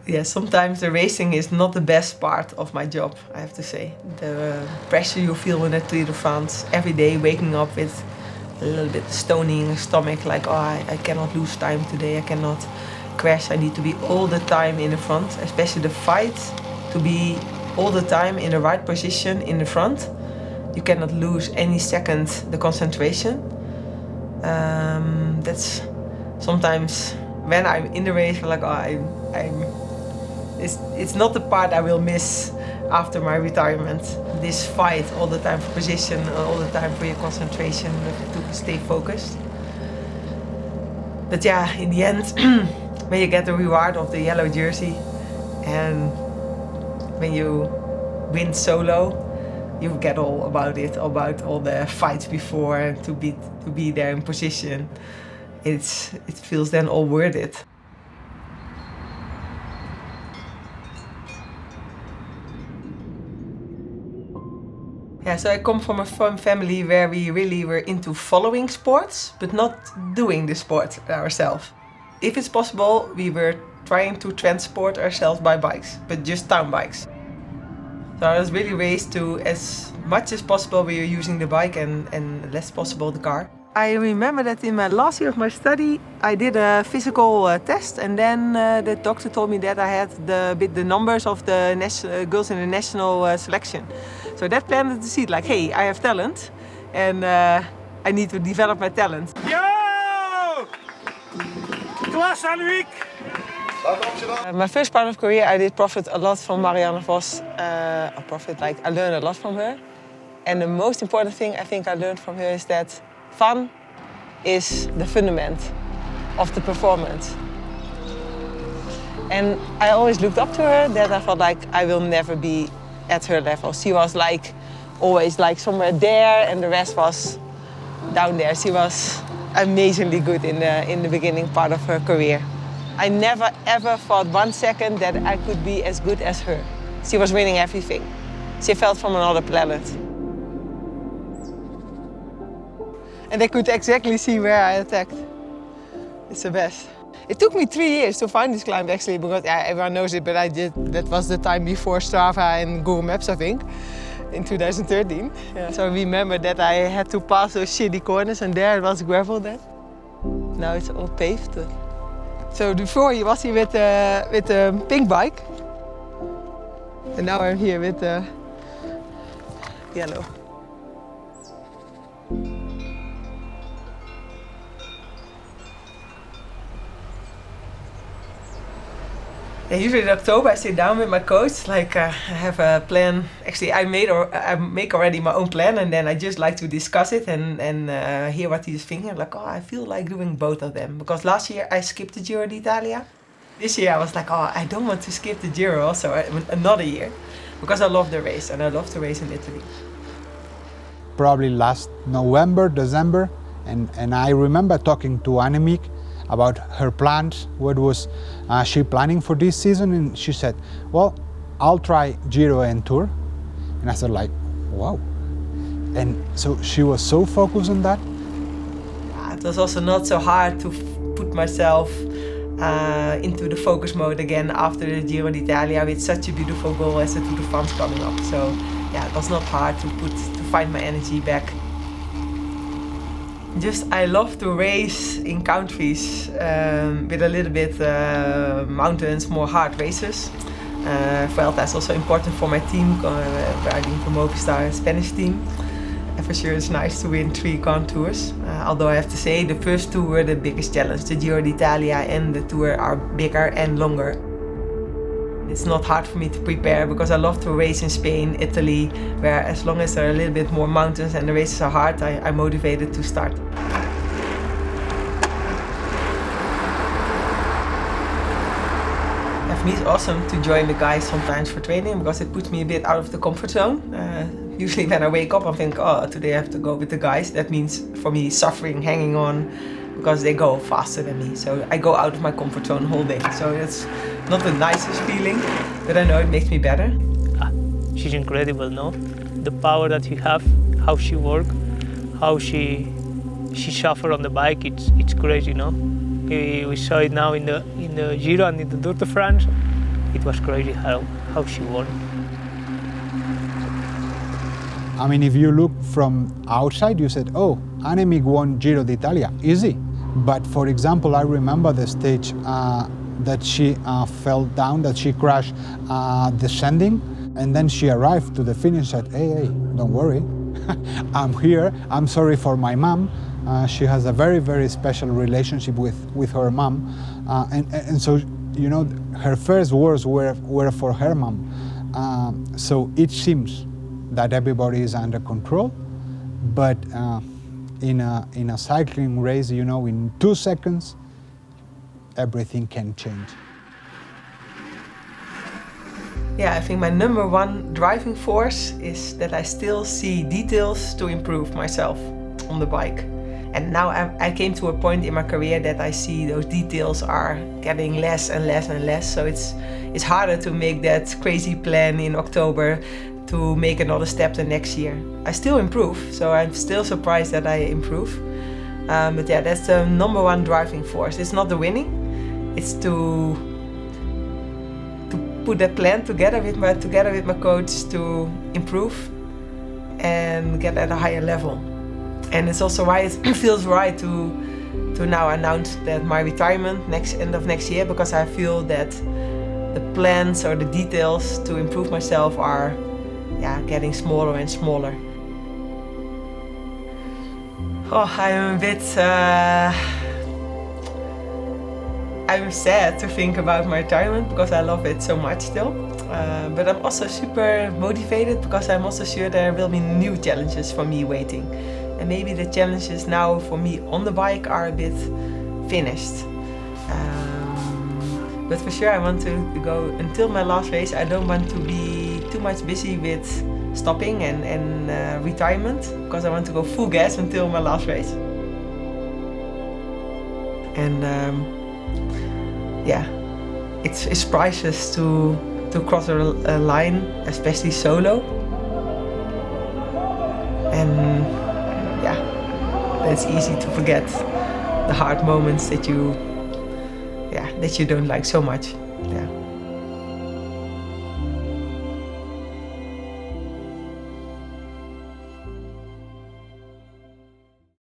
Yeah, sometimes the racing is not the best part of my job, I have to say. The pressure you feel in the Tour de France, every day waking up with a little bit stony in the stomach, like, oh, I cannot lose time today, I cannot crash, I need to be all the time in the front, especially the fight, to be all the time in the right position in the front. You cannot lose any second the concentration. That's sometimes when I'm in the race, like, oh, it's not the part I will miss after my retirement. This fight all the time for position, all the time for your concentration, to stay focused. But yeah, in the end, when you get the reward of the yellow jersey and when you win solo, you forget all about it, about all the fights before, and to be there in position. It feels then all worth it. Yeah, so I come from a family where we really were into following sports, but not doing the sport ourselves. If it's possible, we were trying to transport ourselves by bikes, but just town bikes. So I was really raised to, as much as possible, we were using the bike and less possible the car. I remember that in my last year of my study, I did a physical test, and then the doctor told me that I had the numbers of the girls in the national selection. So that planted the seed, like, hey, I have talent, and I need to develop my talent. Yo! Klasse, Annemiek! My first part of career, I did profit a lot from Marianne Vos. I learned a lot from her. And the most important thing I think I learned from her is that fun is the fundament of the performance. And I always looked up to her, that I felt like I will never be at her level. She was like always like somewhere there, and the rest was down there. She was amazingly good in the beginning part of her career. I never ever thought 1 second that I could be as good as her. She was winning everything. She felt from another planet. And they could exactly see where I attacked. It's the best. It took me 3 years to find this climb, actually, because everyone knows it, but that was the time before Strava and Google Maps, I think, in 2013. Yeah. So I remember that I had to pass those shitty corners, and there it was gravel then. Now it's all paved. So before he was here with a pink bike, and now I'm here with yellow. Yeah, usually in October I sit down with my coach, like I have a plan. Actually, I make already my own plan, and then I just like to discuss it and hear what he's thinking. I'm like, oh, I feel like doing both of them. Because last year I skipped the Giro d'Italia. This year I was like, oh, I don't want to skip the Giro also another year. Because I love the race, and I love to race in Italy. Probably last November, December, and I remember talking to Annemiek about her plans, what was she planning for this season, and she said, well, I'll try Giro and Tour. And I said, like, wow. And so she was so focused on that. It was also not so hard to put myself into the focus mode again after the Giro d'Italia with such a beautiful goal as the Tour de France coming up. So yeah, it was not hard to find my energy back. I love to race in countries with a little bit mountains, more hard races. Vuelta is also important for my team, riding for Movistar Spanish team. And for sure it's nice to win 3 Grand Tours. Although I have to say the first 2 were the biggest challenge. The Giro d'Italia and the Tour are bigger and longer. It's not hard for me to prepare because I love to race in Spain, Italy, where as long as there are a little bit more mountains and the races are hard, I'm motivated to start. Yeah, for me it's awesome to join the guys sometimes for training because it puts me a bit out of the comfort zone. Usually when I wake up I think, oh, today I have to go with the guys. That means for me suffering, hanging on, because they go faster than me. So I go out of my comfort zone whole day. So it's not the nicest feeling, but I know it makes me better. She's incredible, no? The power that she have, how she work, how she suffer on the bike, it's crazy, no? We saw it now in the Giro and in the Tour de France. it was crazy how she won. I mean, if you look from outside, you said, oh, Annemiek won Giro d'Italia, easy. But for example, I remember the stage that she fell down, that she crashed descending, and then she arrived to the finish and said, hey, don't worry, I'm here, I'm sorry for my mom. She has a very, very special relationship with her mom. And so, you know, her first words were for her mom. So it seems that everybody is under control, but in a cycling race, you know, in 2 seconds, everything can change. Yeah, I think my number one driving force is that I still see details to improve myself on the bike. And now I came to a point in my career that I see those details are getting less and less and less. So it's harder to make that crazy plan in October to make another step the next year. I still improve, so I'm still surprised that I improve. But yeah, that's the number one driving force. It's not the winning, it's to put that plan together with my coach to improve and get at a higher level. And it's also why it feels right to now announce that my retirement end of next year, because I feel that the plans or the details to improve myself are getting smaller and smaller. Oh, I'm a bit I'm sad to think about my retirement because I love it so much still. But I'm also super motivated because I'm also sure there will be new challenges for me waiting. And maybe the challenges now for me on the bike are a bit finished. But for sure I want to go until my last race. I don't want to be too much busy with stopping and retirement, because I want to go full gas until my last race. And it's priceless to cross a line, especially solo. And it's easy to forget the hard moments that you don't like so much. Yeah.